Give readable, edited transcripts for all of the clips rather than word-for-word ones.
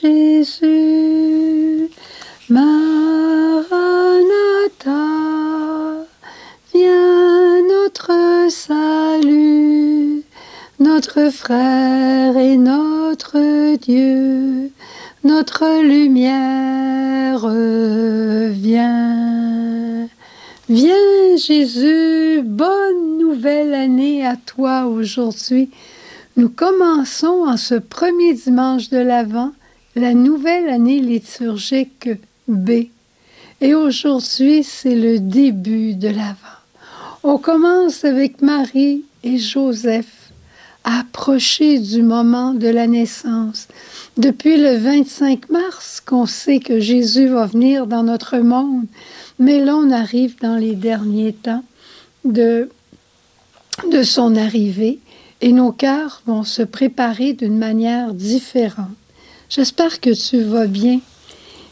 Jésus. Maranatha, viens notre salut, notre frère et notre Dieu, notre lumière, viens. Viens Jésus, bonne nouvelle année à toi aujourd'hui. Nous commençons en ce premier dimanche de l'Avent la nouvelle année liturgique B. Et aujourd'hui, c'est le début de l'Avent. On commence avec Marie et Joseph à approcher du moment de la naissance. Depuis le 25 mars, qu'on sait que Jésus va venir dans notre monde, mais là, on arrive dans les derniers temps de son arrivée et nos cœurs vont se préparer d'une manière différente. J'espère que tu vas bien.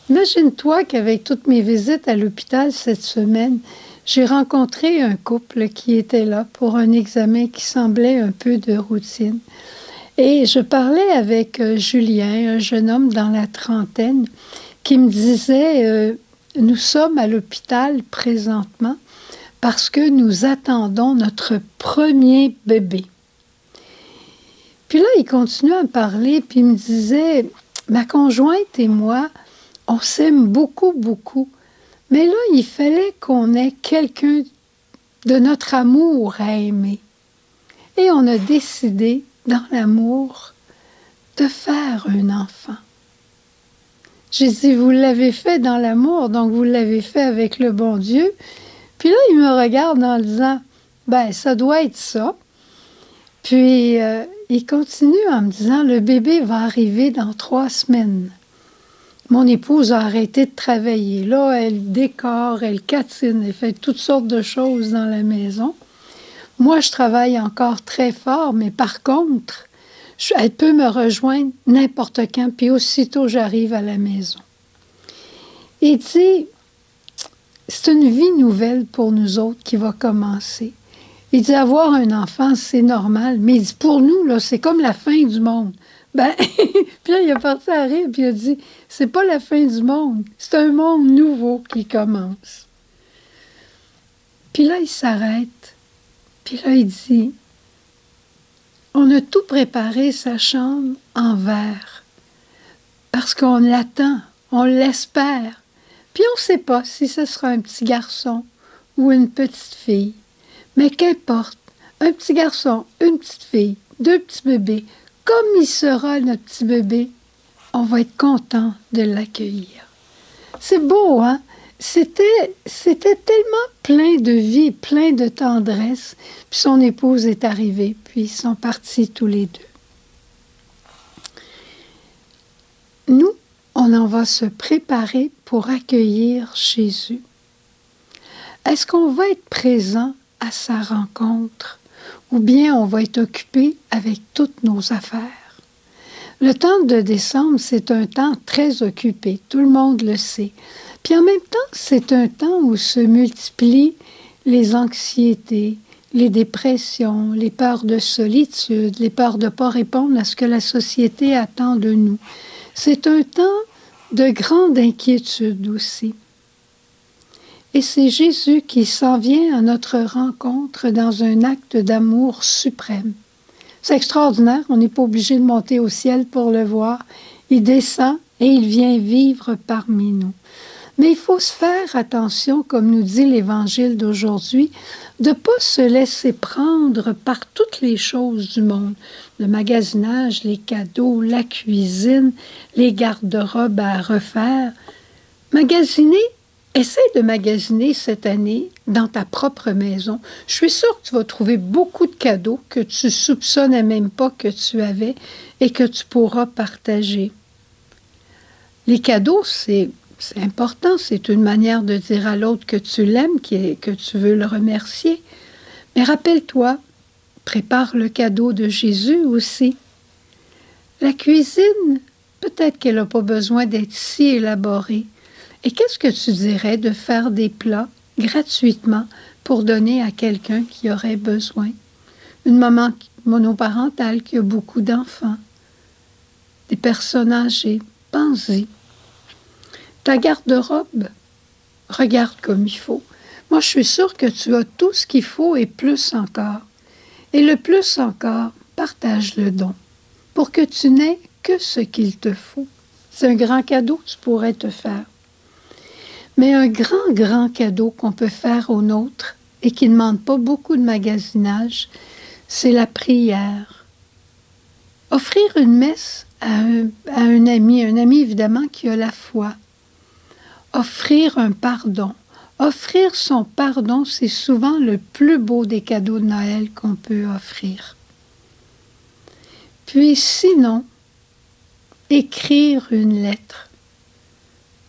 Imagine-toi qu'avec toutes mes visites à l'hôpital cette semaine, j'ai rencontré un couple qui était là pour un examen qui semblait un peu de routine. Et je parlais avec Julien, un jeune homme dans la trentaine, qui me disait nous sommes à l'hôpital présentement parce que nous attendons notre premier bébé. Puis là, il continuait à me parler, puis il me disait, ma conjointe et moi, on s'aime beaucoup, beaucoup. Mais là, il fallait qu'on ait quelqu'un de notre amour à aimer. Et on a décidé, dans l'amour, de faire un enfant. J'ai dit, vous l'avez fait dans l'amour, donc vous l'avez fait avec le bon Dieu. Puis là, il me regarde en disant, ben, ça doit être ça. Puis, il continue en me disant, le bébé va arriver dans 3 semaines. Mon épouse a arrêté de travailler. Là, elle décore, elle catine, elle fait toutes sortes de choses dans la maison. Moi, je travaille encore très fort, mais par contre, elle peut me rejoindre n'importe quand, puis aussitôt j'arrive à la maison. Il dit, c'est une vie nouvelle pour nous autres qui va commencer. Il dit, avoir un enfant, c'est normal, mais il dit, pour nous, là, c'est comme la fin du monde. Ben, puis là, il est parti à rire, puis il a dit, c'est pas la fin du monde, c'est un monde nouveau qui commence. Puis là, il s'arrête, puis là, il dit, on a tout préparé sa chambre en verre, parce qu'on l'attend, on l'espère, puis on ne sait pas si ce sera un petit garçon ou une petite fille. Mais qu'importe, un petit garçon, une petite fille, 2 petits bébés, comme il sera notre petit bébé, on va être content de l'accueillir. C'est beau, hein? C'était tellement plein de vie, plein de tendresse. Puis son épouse est arrivée, puis ils sont partis tous les deux. Nous, on en va se préparer pour accueillir Jésus. Est-ce qu'on va être présent à sa rencontre, ou bien on va être occupé avec toutes nos affaires? Le temps de décembre, c'est un temps très occupé, tout le monde le sait. Puis en même temps, c'est un temps où se multiplient les anxiétés, les dépressions, les peurs de solitude, les peurs de ne pas répondre à ce que la société attend de nous. C'est un temps de grande inquiétude aussi. Et c'est Jésus qui s'en vient à notre rencontre dans un acte d'amour suprême. C'est extraordinaire, on n'est pas obligé de monter au ciel pour le voir. Il descend et il vient vivre parmi nous. Mais il faut se faire attention, comme nous dit l'Évangile d'aujourd'hui, de ne pas se laisser prendre par toutes les choses du monde. Le magasinage, les cadeaux, la cuisine, les garde-robes à refaire. Essaie de magasiner cette année dans ta propre maison. Je suis sûre que tu vas trouver beaucoup de cadeaux que tu soupçonnais même pas que tu avais et que tu pourras partager. Les cadeaux, c'est important, c'est une manière de dire à l'autre que tu l'aimes, que tu veux le remercier. Mais rappelle-toi, prépare le cadeau de Jésus aussi. La cuisine, peut-être qu'elle n'a pas besoin d'être si élaborée. Et qu'est-ce que tu dirais de faire des plats gratuitement pour donner à quelqu'un qui aurait besoin? Une maman monoparentale qui a beaucoup d'enfants, des personnes âgées, pense-y. Ta garde-robe, regarde comme il faut. Moi, je suis sûre que tu as tout ce qu'il faut et plus encore. Et le plus encore, partage le don pour que tu n'aies que ce qu'il te faut. C'est un grand cadeau que tu pourrais te faire. Mais un grand, grand cadeau qu'on peut faire aux nôtres et qui ne demande pas beaucoup de magasinage, c'est la prière. Offrir une messe à un ami évidemment qui a la foi. Offrir un pardon. Offrir son pardon, c'est souvent le plus beau des cadeaux de Noël qu'on peut offrir. Puis sinon, écrire une lettre.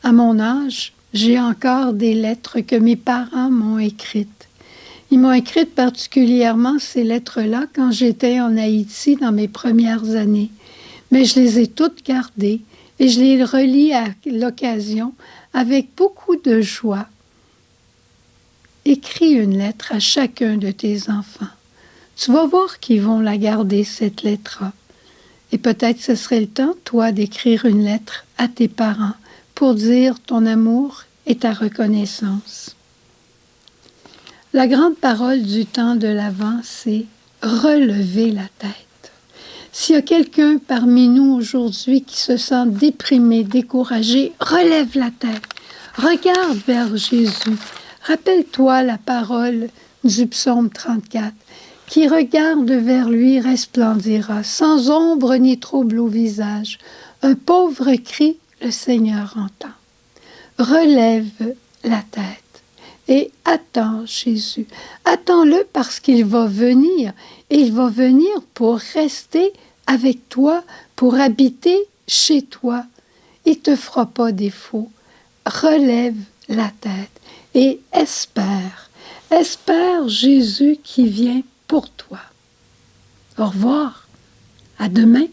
À mon âge, j'ai encore des lettres que mes parents m'ont écrites. Ils m'ont écrites particulièrement ces lettres-là quand j'étais en Haïti dans mes premières années. Mais je les ai toutes gardées et je les relis à l'occasion avec beaucoup de joie. Écris une lettre à chacun de tes enfants. Tu vas voir qu'ils vont la garder, cette lettre-là. Et peut-être ce serait le temps, toi, d'écrire une lettre à tes parents pour dire ton amour et ta reconnaissance. La grande parole du temps de l'Avent, c'est relever la tête. S'il y a quelqu'un parmi nous aujourd'hui qui se sent déprimé, découragé, relève la tête. Regarde vers Jésus. Rappelle-toi la parole du psaume 34. Qui regarde vers lui resplendira, sans ombre ni trouble au visage. Un pauvre cri, le Seigneur entend. Relève la tête et attends Jésus. Attends-le parce qu'il va venir. Et il va venir pour rester avec toi, pour habiter chez toi. Il ne te fera pas défaut. Relève la tête et espère. Espère Jésus qui vient pour toi. Au revoir. À demain.